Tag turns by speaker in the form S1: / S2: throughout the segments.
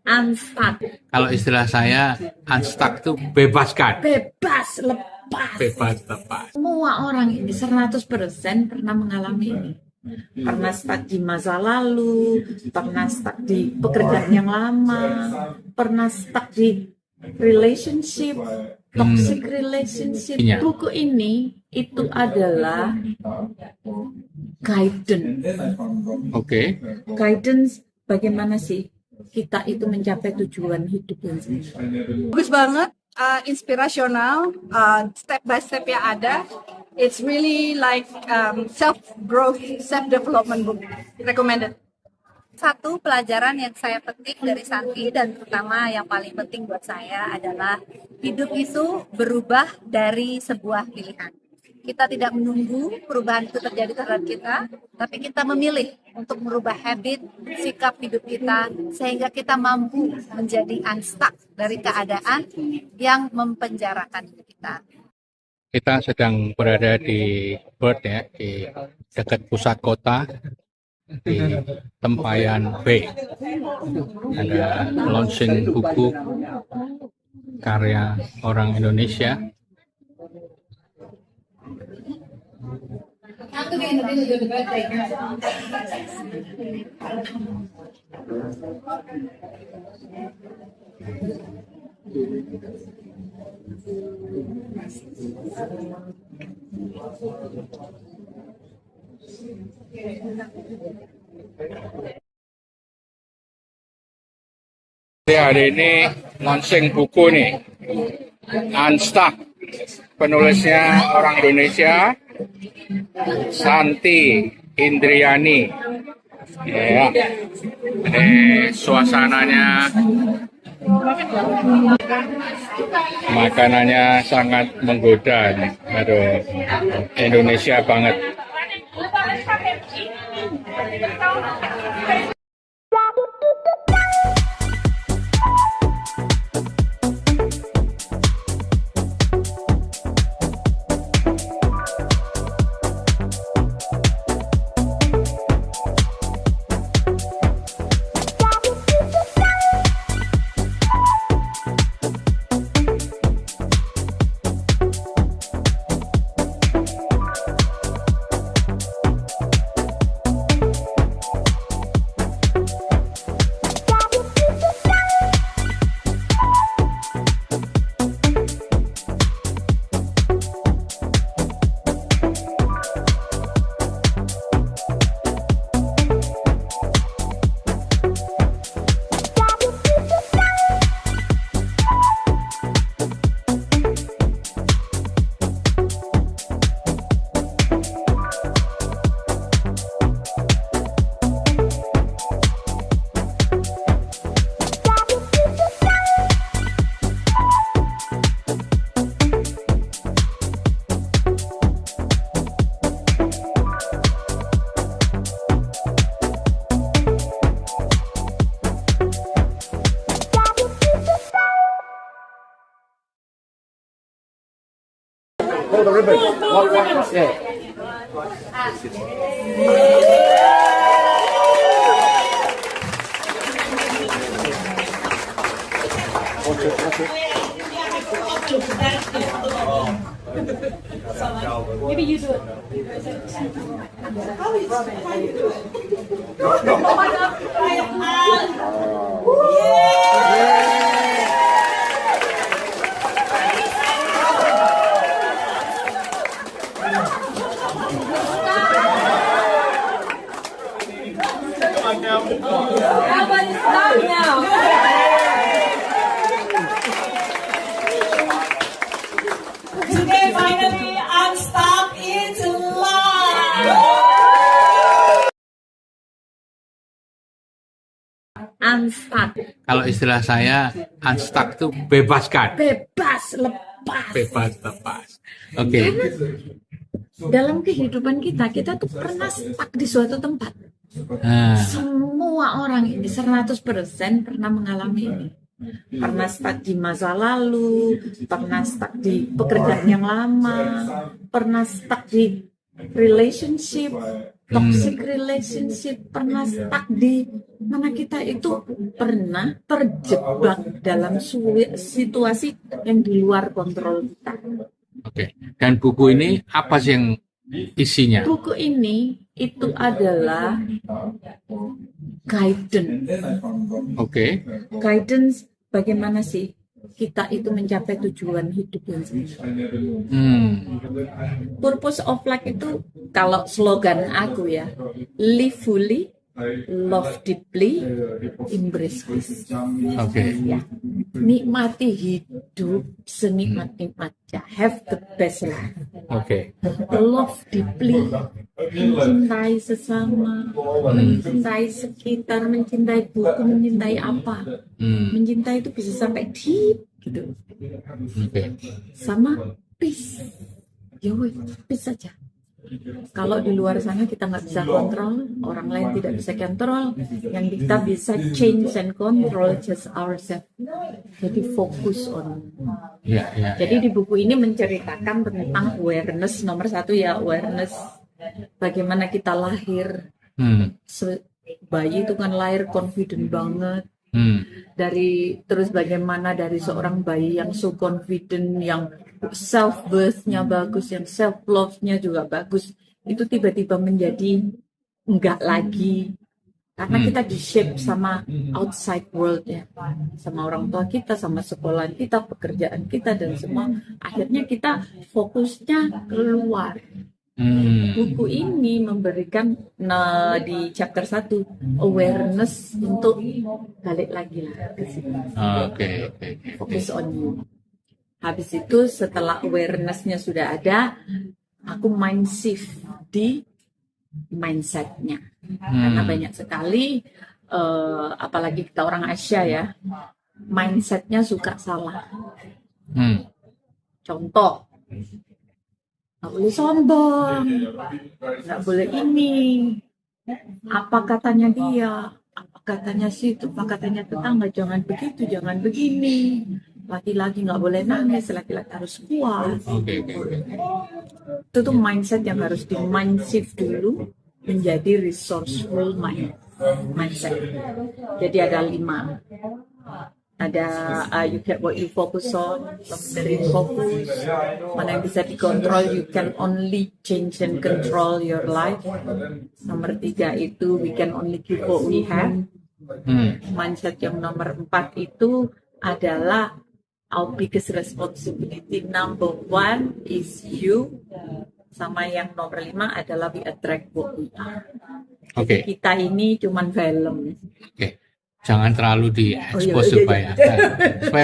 S1: Unstuck.
S2: Kalau istilah saya, unstuck itu bebaskan.
S1: Bebas, lepas.
S2: Bebas lepas.
S1: Semua orang ini 100% pernah mengalami ini. Pernah stuck di masa lalu, pernah stuck di pekerjaan yang lama, pernah stuck di relationship, toxic relationship.
S2: Iya.
S1: Buku ini itu adalah guidance.
S2: Oke.
S1: Guidance bagaimana sih kita itu mencapai tujuan hidup yang sebenarnya.
S3: Bagus banget, inspirasional, step by step yang ada. It's really like self-growth, self-development book. Recommended.
S4: Satu pelajaran yang saya petik dari Santi dan terutama yang paling penting buat saya adalah hidup itu berubah dari sebuah pilihan. Kita tidak menunggu perubahan itu terjadi terhadap kita, tapi kita memilih untuk merubah habit, sikap hidup kita, sehingga kita mampu menjadi unstuck dari keadaan yang mempenjarakan hidup kita.
S2: Kita sedang berada di Perth ya, di dekat pusat kota, di Tempayan Bay. Ada launching buku karya orang Indonesia. Hari ini launching buku nih, Unstuck. Penulisnya orang Indonesia, Santi Indriani. Ya, ini suasananya, makanannya sangat menggoda. Aduh, Indonesia banget.
S5: Hold the ribbon. Yeah.
S3: Maybe you do it.
S1: Everybody stop now.
S6: Today, finally, Unstuck is live.
S1: Unstuck.
S2: Kalau istilah saya, unstuck itu bebaskan.
S1: Bebas, lepas.
S2: Bebas lepas. Oke.
S1: Dalam kehidupan kita tuh pernah stuck di suatu tempat.
S2: Nah,
S1: Semua orang ini 100% pernah mengalami ini. Pernah stuck di masa lalu, pernah stuck di pekerjaan yang lama, pernah stuck di relationship, toxic relationship, pernah stuck di mana kita itu pernah terjebak dalam situasi yang di luar kontrol kita.
S2: Oke. Dan buku ini apa sih yang isinya?
S1: Buku ini itu adalah guidance.
S2: Oke.
S1: Guidance bagaimana sih kita itu mencapai tujuan hidup yang sebenarnya. Purpose of life itu kalau slogan aku ya, live fully, love deeply, embrace peace.
S2: Oke.
S1: Ya, nikmati hidup senikmat-nikmatnya, have the best life.
S2: Oke.
S1: Love deeply, mencintai sesama, mencintai sekitar, mencintai buku, mencintai apa. Mencintai itu bisa sampai deep gitu.
S2: Oke.
S1: Sama peace, ya weh, peace saja. Kalau di luar sana kita nggak bisa kontrol, orang lain tidak bisa kontrol, yang kita bisa change and control just ourselves. Jadi fokus on.
S2: Ya.
S1: Jadi di buku ini menceritakan tentang awareness, nomor satu ya awareness. Bagaimana kita lahir, bayi itu kan lahir confident banget. Terus bagaimana dari seorang bayi yang so confident, yang self worth-nya bagus, yang self love-nya juga bagus, itu tiba-tiba menjadi enggak lagi karena kita di shape sama outside world ya, sama orang tua kita, sama sekolah kita, pekerjaan kita dan semua. Akhirnya kita fokusnya keluar. Buku ini memberikan di chapter 1 awareness untuk balik lagi lah ke sini.
S2: Oke.
S1: Focus on you. Habis itu setelah awareness-nya sudah ada, aku mind shift di mindset-nya. Karena banyak sekali apalagi kita orang Asia ya, mindset-nya suka salah. Contoh, nggak boleh sombong, nggak boleh ini, apa katanya dia, apa katanya situ, apa katanya tetangga, jangan begitu, jangan begini, laki-laki nggak boleh nangis, laki-laki harus kuat.
S2: Oke.
S1: Itu tuh mindset yang harus di mind shift dulu menjadi resourceful mindset. Jadi ada 5. Ada you get what you focus on, dari fokus, mana yang bisa dikontrol, you can only change and control your life. Nomor 3 itu we can only give what we have. Mindset yang nomor 4 itu adalah our biggest responsibility number 1 is you. Sama yang nomor 5 adalah we attract what we are.
S2: Oke.
S1: Kita ini cuman film.
S2: Oke. Jangan terlalu di-expose supaya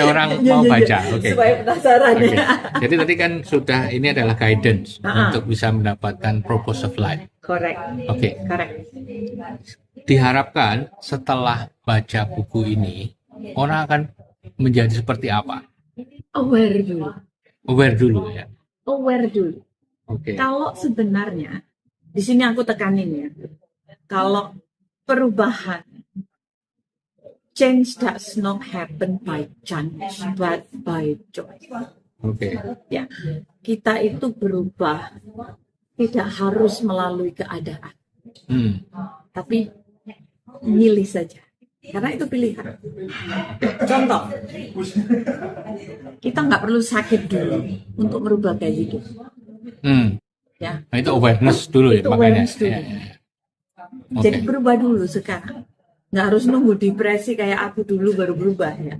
S2: orang
S1: Iya,
S2: mau
S1: iya,
S2: baca.
S1: iya.
S2: Oke.
S1: Supaya penasaran
S2: Oke.
S1: ya.
S2: Jadi tadi kan sudah ini adalah guidance untuk bisa mendapatkan purpose of life.
S1: Correct.
S2: Oke.
S1: Correct.
S2: Diharapkan setelah baca buku ini orang akan menjadi seperti apa?
S1: Aware dulu.
S2: Aware dulu ya.
S1: Aware dulu.
S2: Oke.
S1: Kalau sebenarnya di sini aku tekanin ya. Kalau perubahan, change does not happen by chance, but by choice.
S2: Oke.
S1: Ya, kita itu berubah tidak harus melalui keadaan, tapi milih saja. Karena itu pilihan. Contoh, kita nggak perlu sakit dulu untuk merubah gaya hidup. Ya.
S2: Nah, itu awareness dulu ya,
S1: Itu
S2: makanya.
S1: awareness dulu.
S2: Ya. Oke.
S1: Jadi berubah dulu sekarang. Nggak harus nunggu depresi kayak aku dulu baru berubah ya.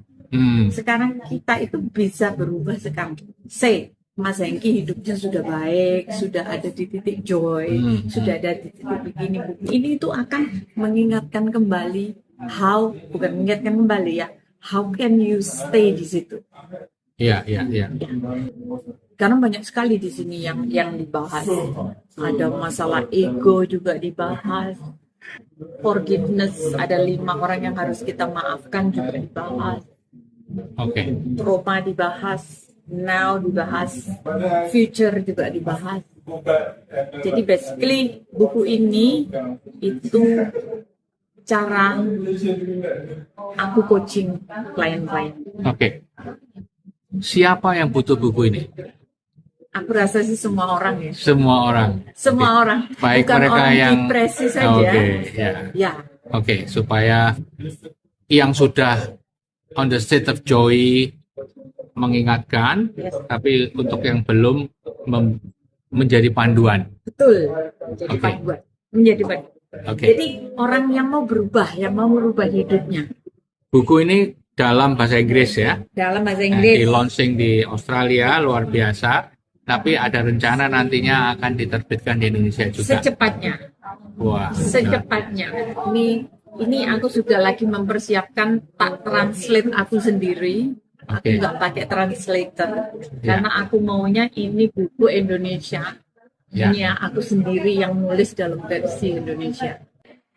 S1: Sekarang kita itu bisa berubah sekarang. Say, Mas Hengki hidupnya sudah baik, sudah ada di titik joy, sudah ada di titik begini. Ini itu akan mengingatkan kembali bukan mengingatkan kembali ya, how can you stay di situ?
S2: Iya.
S1: Karena banyak sekali di sini yang dibahas. Ada masalah ego juga dibahas. Forgiveness, ada 5 orang yang harus kita maafkan juga dibahas.
S2: Oke.
S1: Trauma dibahas, now dibahas, future juga dibahas. Jadi basically buku ini itu cara aku coaching klien-klien.
S2: Oke. Siapa yang butuh buku ini?
S1: Aku rasa sih semua orang ya.
S2: Semua orang.
S1: Semua orang.
S2: Baik
S1: Bukan
S2: mereka
S1: orang
S2: yang
S1: depresi saja.
S2: Oke, ya.
S1: Ya.
S2: Oke, supaya yang sudah on the state of joy mengingatkan, tapi untuk yang belum menjadi panduan.
S1: Betul. Menjadi
S2: Oke.
S1: panduan. Menjadi panduan.
S2: Oke.
S1: Jadi orang yang mau berubah, yang mau merubah hidupnya.
S2: Buku ini dalam bahasa Inggris ya.
S1: Dalam bahasa
S2: Di
S1: Inggris.
S2: launching di Australia luar biasa, tapi ada rencana nantinya akan diterbitkan di Indonesia juga.
S1: Secepatnya.
S2: Wah.
S1: Secepatnya. Ini aku sudah lagi mempersiapkan tak translate aku sendiri. Aku
S2: Oke.
S1: nggak pakai translator
S2: Ya.
S1: karena aku maunya ini buku Indonesia.
S2: Ya.
S1: Ini aku sendiri yang nulis dalam versi Indonesia.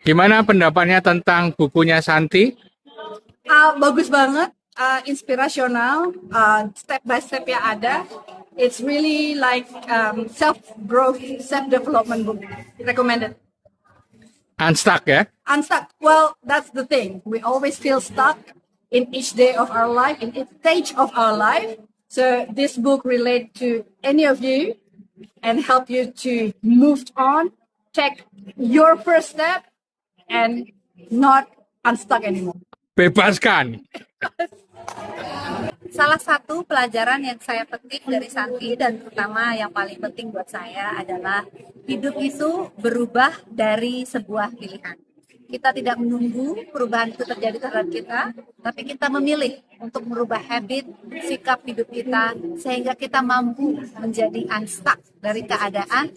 S2: Gimana pendapatnya tentang bukunya Santi?
S3: Bagus banget, inspirasional, step by step yang ada. It's really like self growth, self development book. Recommended.
S2: Unstuck ya?
S3: Unstuck. Well, that's the thing. We always feel stuck in each day of our life, in each stage of our life. So this book relate to any of you and help you to move on, take your first step, and not unstuck anymore.
S2: Bebaskan.
S4: Salah satu pelajaran yang saya petik dari Santi dan terutama yang paling penting buat saya adalah hidup itu berubah dari sebuah pilihan. Kita tidak menunggu perubahan itu terjadi terhadap kita, tapi kita memilih untuk merubah habit, sikap hidup kita sehingga kita mampu menjadi unstuck dari keadaan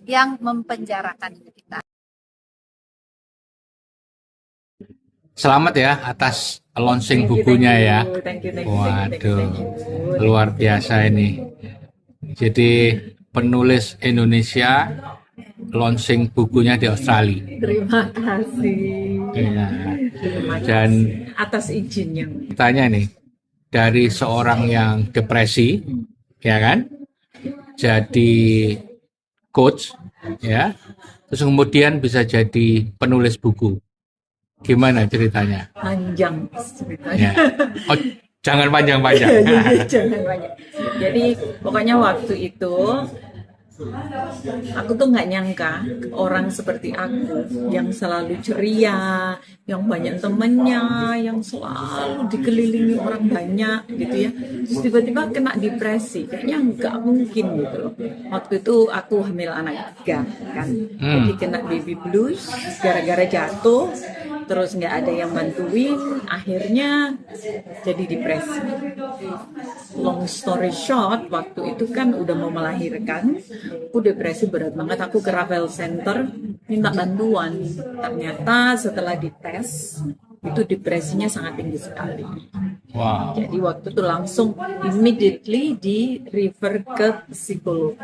S4: yang mempenjarakan hidup kita.
S2: Selamat ya atas launching
S1: Thank you,
S2: bukunya ya.
S1: Thank you.
S2: Waduh, luar biasa ini. Jadi penulis Indonesia launching bukunya di Australia.
S1: Terima kasih.
S2: Ya.
S1: Terima
S2: Dan
S1: kasih atas izinnya.
S2: tanya nih, dari seorang yang depresi, ya kan, jadi coach, ya, terus kemudian bisa jadi penulis buku. Gimana ceritanya?
S1: Panjang ceritanya.
S2: Ya. Oh, jangan panjang-panjang.
S1: Jangan banyak. Jadi pokoknya waktu itu aku tuh nggak nyangka orang seperti aku yang selalu ceria, yang banyak temennya, yang selalu dikelilingi orang banyak gitu ya. Terus tiba-tiba kena depresi, kayaknya nggak mungkin gitu loh. Waktu itu aku hamil anak 3 kan, jadi kena baby blues gara-gara jatuh. Terus nggak ada yang bantuin, akhirnya jadi depresi. Long story short, waktu itu kan udah mau melahirkan, aku depresi berat banget. Aku ke Ravel Center minta bantuan. Ternyata setelah dites itu depresinya sangat tinggi sekali.
S2: Wow.
S1: Jadi waktu itu langsung immediately di refer ke psikolog.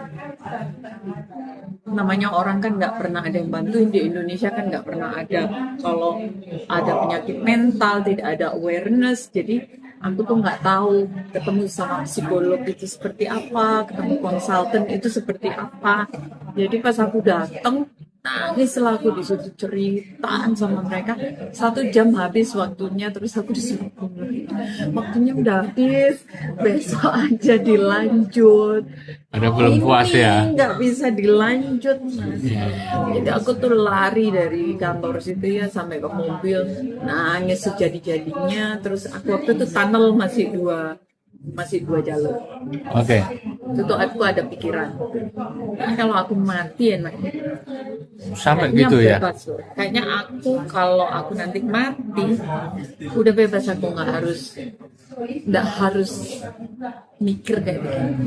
S1: Namanya orang kan nggak pernah ada yang bantuin di Indonesia, kan nggak pernah ada kalau ada penyakit mental, tidak ada awareness. Jadi aku tuh nggak tahu ketemu sama psikolog itu seperti apa, ketemu konsultan itu seperti apa. Jadi pas aku datang, nangis lah aku disuruh ceritaan sama mereka. 1 jam habis waktunya, terus aku disuruh pulang. Waktunya udah habis, besok aja dilanjut.
S2: Ada belum puas ya?
S1: Ini nggak bisa dilanjut, Mas. Jadi aku tuh lari dari kantor situ ya sampai ke mobil, nangis sejadi-jadinya. Terus aku waktu itu tunnel masih dua jalur.
S2: Oke.
S1: Itu tuh aku ada pikiran, nah, kalau aku mati enak.
S2: Sampai
S1: Kayaknya
S2: gitu ya?
S1: bebas loh. Kayaknya aku kalau aku nanti mati udah bebas, aku nggak harus mikir kayak begini.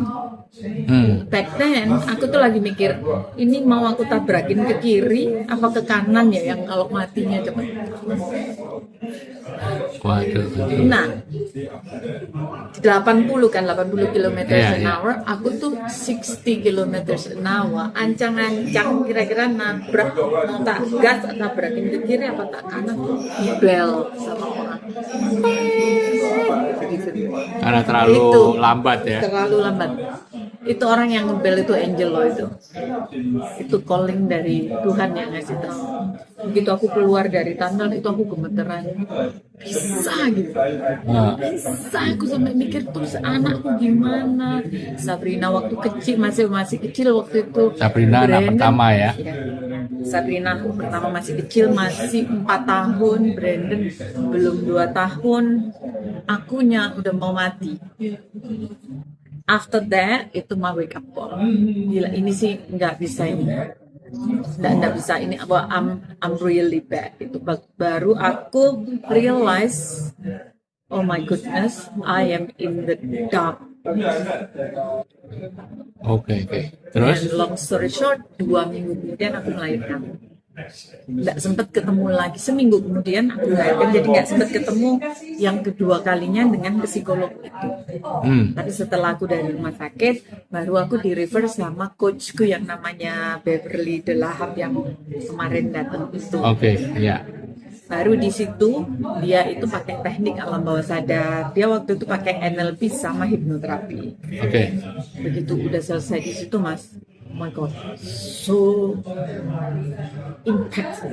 S1: Back then aku tuh lagi mikir, ini mau aku tabrakin ke kiri apa ke kanan ya yang kalau matinya cepet.
S2: Waduh.
S1: Nah, 80 km
S2: Iya,
S1: an
S2: iya.
S1: hour, aku tuh 60 km an hour, ancang-ancang kira-kira nabrak, mau tak gas, tabrakin ke kiri apa tak kanan, bel sama orang. Gitu.
S2: Karena terlalu
S1: Itu.
S2: lambat ya.
S1: Terlalu lambat. Itu orang yang ngebel itu angel loh itu. Itu calling dari Tuhan yang ngasih tahu. Begitu aku keluar dari tunnel itu aku gemeteran. Bisa gitu.
S2: Nah,
S1: Bisa aku sampai mikir terus anakku gimana. Sabrina waktu kecil masih kecil waktu itu.
S2: Sabrina anak
S1: Brandon-
S2: pertama ya.
S1: Iya. Sabrina aku pertama masih kecil, masih 4 tahun, Brandon belum 2 tahun, akunya udah mau mati. After that, itu my wake up call. Gila, ini sih nggak bisa ini. Nggak bisa ini, apa, I'm really bad. Itu baru aku realize, oh my goodness, I am in the dark.
S2: Oke. Terus?
S1: And long story short, 2 minggu kemudian aku melahirkan. Nggak sempat ketemu lagi, seminggu kemudian aku melahirkan, jadi nggak sempat ketemu yang kedua kalinya dengan psikolog itu. Tapi setelah aku dari rumah sakit, baru aku di refer sama coachku yang namanya Beverly Delahab yang kemarin datang itu.
S2: Oke, ya.
S1: Baru di situ dia itu pakai teknik alam bawah sadar. Dia waktu itu pakai NLP sama hipnoterapi.
S2: Oke.
S1: Begitu udah selesai di situ, Mas, oh my god, so impact.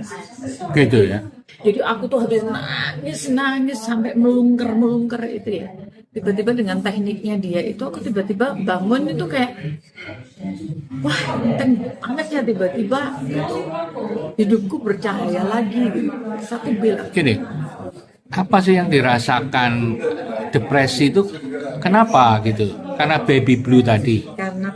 S2: Gitu ya.
S1: Jadi aku tuh habis nangis sampai melungker itu ya. Tiba-tiba dengan tekniknya dia itu aku tiba-tiba bangun itu kayak wah, enteng banget ya, tiba-tiba gitu, hidupku bercahaya lagi gitu. Terus aku bilang,
S2: Gini, apa sih yang dirasakan depresi itu? Kenapa gitu? Karena baby blue tadi.
S1: karena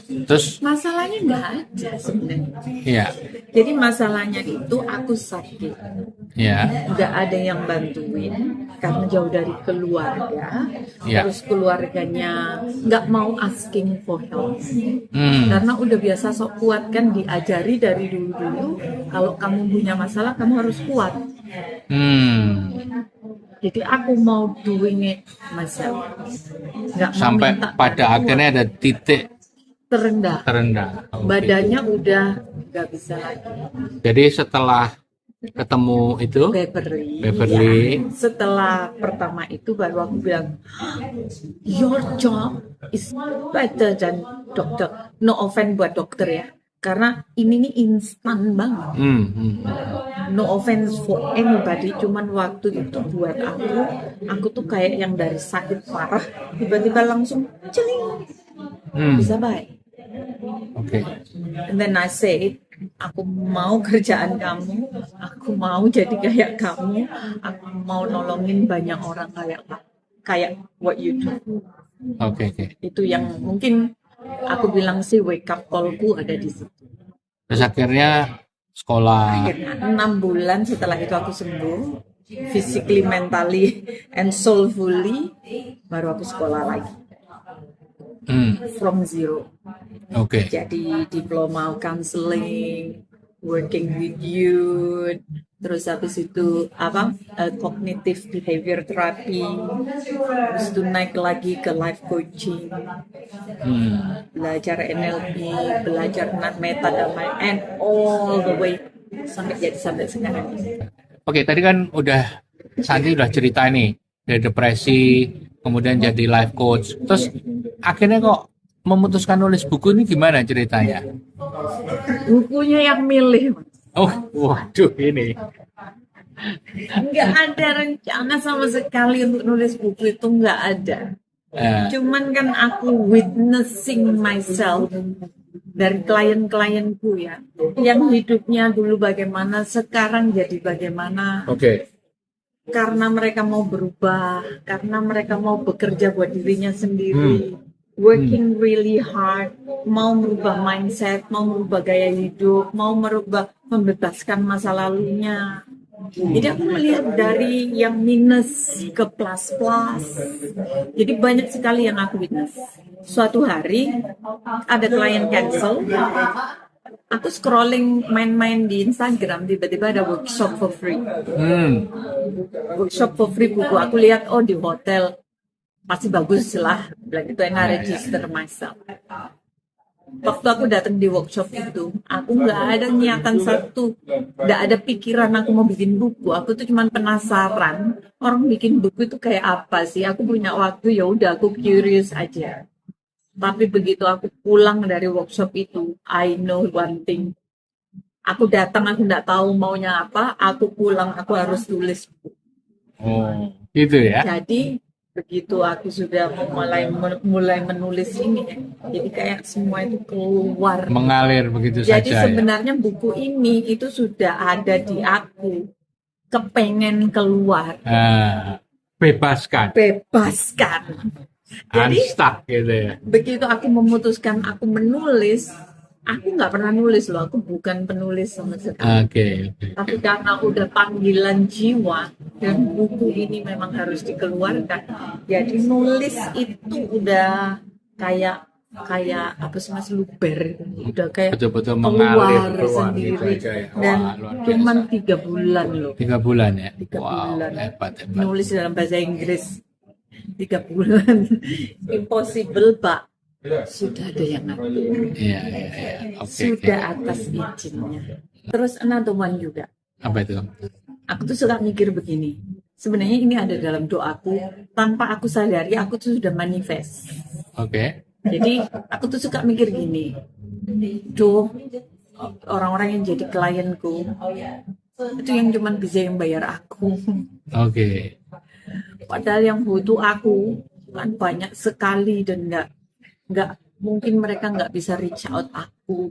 S2: Terus,
S1: masalahnya nggak ada sebenarnya.
S2: ya,
S1: Jadi masalahnya itu aku sakit,
S2: ya,
S1: nggak ada yang bantuin karena jauh dari keluarga.
S2: Ya.
S1: Terus keluarganya nggak mau asking for help
S2: hmm,
S1: karena udah biasa sok kuat kan, diajari dari dulu kalau kamu punya masalah kamu harus kuat.
S2: hmm.
S1: Jadi aku mau doing it myself, nggak mau
S2: Sampai
S1: minta
S2: pada
S1: bantuan.
S2: akhirnya ada titik
S1: Terendah,
S2: terendah. Oke.
S1: badannya udah nggak bisa lagi.
S2: Jadi setelah ketemu itu,
S1: Beverly.
S2: Beverly.
S1: Ya. Setelah pertama itu baru aku bilang, your job is better than dokter. No offense buat dokter ya, karena ini nih instan banget. No offense for anybody, cuman waktu itu buat aku tuh kayak yang dari sakit parah tiba-tiba langsung celing bisa baik.
S2: Oke.
S1: And then I said, aku mau kerjaan kamu, aku mau jadi kayak kamu, aku mau nolongin banyak orang kayak what you do.
S2: Oke.
S1: Itu yang mungkin aku bilang sih wake up call-ku ada di situ.
S2: Terus akhirnya sekolah.
S1: Akhirnya 6 bulan setelah itu aku sembuh, physically, mentally, and soulfully, baru aku sekolah lagi. From zero.
S2: Oke.
S1: Jadi diploma counseling, working with youth, terus habis itu cognitive behavior therapy, terus itu naik lagi ke life coaching, belajar NLP, belajar metadata, and all the way sampai sekarang.
S2: Oke, tadi kan Santi udah cerita nih dari depresi, kemudian jadi life coach. Terus akhirnya kok memutuskan nulis buku ini gimana ceritanya?
S1: Bukunya yang milih,
S2: Oh, waduh ini.
S1: nggak ada rencana sama sekali untuk nulis buku itu, nggak ada. Cuman kan aku witnessing myself dari klien-klienku ya, yang hidupnya dulu bagaimana, sekarang jadi bagaimana.
S2: Oke.
S1: Karena mereka mau berubah, karena mereka mau bekerja buat dirinya sendiri, working really hard, mau merubah mindset, mau merubah gaya hidup, mau membebaskan masa lalunya. Jadi aku melihat dari yang minus ke plus. Jadi banyak sekali yang aku witness. Suatu hari ada klien cancel, aku scrolling main-main di Instagram, tiba-tiba ada workshop for free. Workshop for free buku. Aku lihat, oh di hotel pasti bagus lah. Bilang itu enak, register myself. Waktu aku datang di workshop itu, aku nggak ada niatan satu, nggak ada pikiran aku mau bikin buku. Aku tuh cuman penasaran orang bikin buku itu kayak apa sih. Aku punya waktu, ya udah aku curious aja. Tapi begitu aku pulang dari workshop itu, I know one thing. Aku datang, aku nggak tahu maunya apa. Aku pulang, aku harus tulis.
S2: Oh, gitu ya.
S1: Jadi begitu aku sudah mulai menulis ini, jadi kayak semua itu keluar.
S2: Mengalir begitu
S1: Jadi
S2: saja ya.
S1: sebenarnya buku ini itu sudah ada di aku, kepengen keluar,
S2: Bebaskan,
S1: bebaskan. Jadi
S2: unstuck gitu ya.
S1: begitu aku memutuskan aku menulis, aku nggak pernah nulis loh, aku bukan penulis sama sekali.
S2: Oke.
S1: Tapi karena udah panggilan jiwa dan buku ini memang harus dikeluarkan, jadi nulis itu udah kayak apa sih Mas, luber, udah kayak
S2: Betul-betul mengalir
S1: keluar
S2: keluar gitu
S1: sendiri.
S2: aja ya.
S1: Dan
S2: Wah, luar biasa.
S1: cuman 3 bulan loh,
S2: 3 bulan ya.
S1: 3
S2: Wow,
S1: bulan.
S2: hebat.
S1: Nulis dalam bahasa Inggris 3 bulan. Impossible, Pak. Sudah ada yang ngatur.
S2: Iya. Oke.
S1: Sudah atas izinnya. Terus another one juga.
S2: Apa itu?
S1: Aku tuh suka mikir begini. Sebenarnya ini ada dalam doaku. Tanpa aku sadari, aku tuh sudah manifest.
S2: Oke.
S1: Jadi aku tuh suka mikir gini. Duh, orang-orang yang jadi klienku itu yang cuman bisa yang bayar aku.
S2: Oke.
S1: Padahal yang butuh aku kan banyak sekali dan nggak mungkin mereka nggak bisa reach out aku.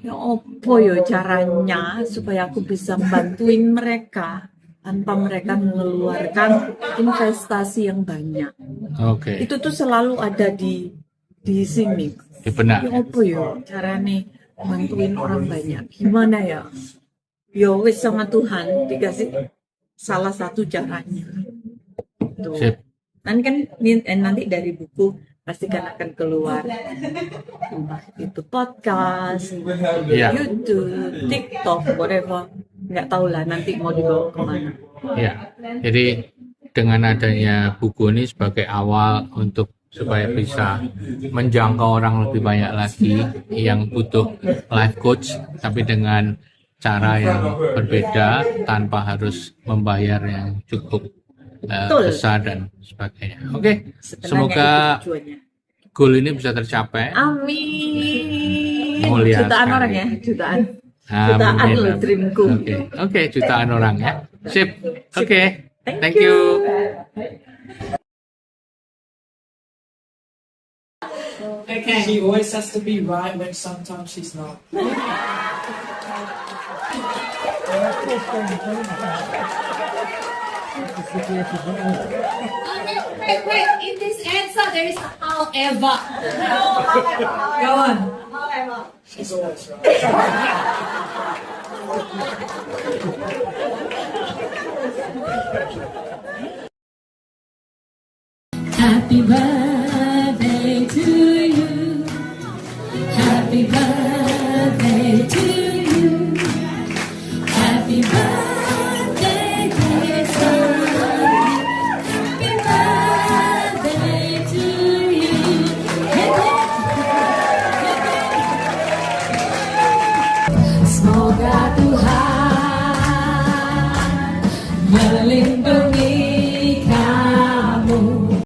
S1: Ya opo yo caranya supaya aku bisa bantuin mereka tanpa mereka mengeluarkan investasi yang banyak.
S2: Oke.
S1: Itu tuh selalu ada di sini.
S2: Ya, benar.
S1: Ya opo yo caranya bantuin orang banyak. Gimana ya? Yo wis sama Tuhan dikasih salah satu caranya. Tuh.
S2: Sip.
S1: Nanti dari buku pasti kan akan keluar, entah itu podcast,
S2: Iya.
S1: YouTube, TikTok, whatever, nggak tahu lah nanti mau dibawa kemana.
S2: Ya. Jadi dengan adanya buku ini sebagai awal untuk supaya bisa menjangkau orang lebih banyak lagi yang butuh life coach, tapi dengan cara yang berbeda tanpa harus membayar yang cukup
S1: Betul.
S2: besar dan sebagainya. Oke,
S1: Sebenarnya
S2: semoga
S1: itu tujuannya.
S2: goal ini bisa tercapai.
S1: Amin.
S2: Mulia
S1: Jutaan
S2: sekali.
S1: orang ya, jutaan.
S2: Amin,
S1: Jutaan loh
S2: amin.
S1: dreamku.
S2: Oke, jutaan orang ya. Sip. Oke. Thank you.
S6: Okay. She always has to be right when sometimes she's not.
S7: Wait, in this answer there is a however.
S6: Go on. She's always right.
S7: Happy birthday to you. Happy birthday to you. Happy birthday, dear son. Happy birthday to you. Semoga Tuhan melindungi